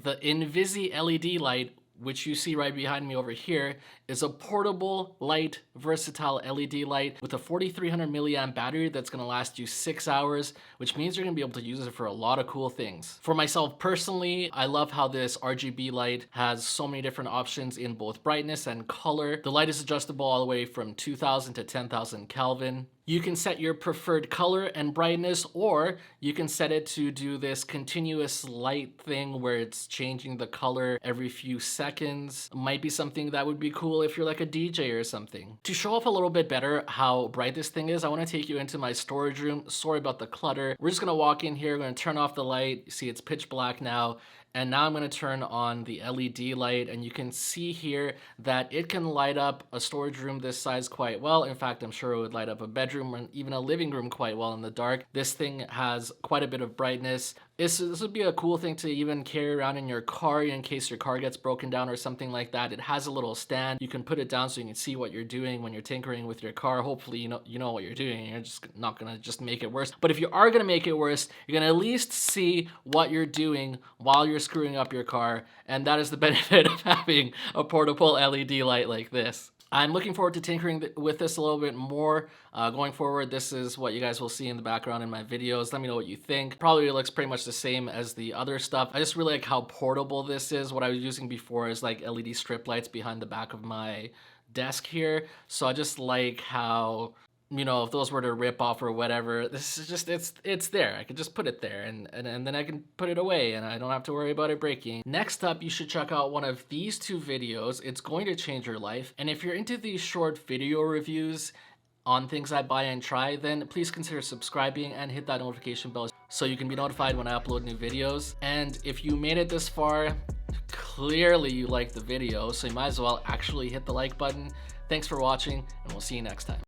The Invisii LED light, which you see right behind me over here, is a portable, light, versatile LED light with a 4300 milliamp battery that's gonna last you 6 hours, which means you're gonna be able to use it for a lot of cool things. For myself personally, I love how this RGB light has so many different options in both brightness and color. The light is adjustable all the way from 2000 to 10,000 Kelvin. You can set your preferred color and brightness, or you can set it to do this continuous light thing where it's changing the color every few seconds. Might be something that would be cool if you're like a DJ or something. To show off a little bit better how bright this thing is, I want to take you into my storage room. Sorry about the clutter. We're just gonna walk in here, we're gonna turn off the light. You see it's pitch black now. And now I'm gonna turn on the LED light, and you can see here that it can light up a storage room this size quite well. In fact, I'm sure it would light up a bedroom and even a living room quite well in the dark. This thing has quite a bit of brightness. This would be a cool thing to even carry around in your car in case your car gets broken down or something like that. It has a little stand. You can put it down so you can see what you're doing when you're tinkering with your car. Hopefully you know what you're doing, and you're just not gonna just make it worse. But if you are gonna make it worse, you're gonna at least see what you're doing while you're screwing up your car, and that is the benefit of having a portable LED light like this. I'm looking forward to tinkering with this a little bit more going forward. This is what you guys will see in the background in my videos. Let me know what you think. Probably looks pretty much the same as the other stuff. I just really like how portable this is. What I was using before is like LED strip lights behind the back of my desk here. So I just like how, you know, if those were to rip off or whatever, this is just, it's there. I can just put it there and then I can put it away and I don't have to worry about it breaking. Next up, you should check out one of these two videos. It's going to change your life. And if you're into these short video reviews on things I buy and try, then please consider subscribing and hit that notification bell so you can be notified when I upload new videos. And if you made it this far, clearly you liked the video, so you might as well actually hit the like button. Thanks for watching, and we'll see you next time.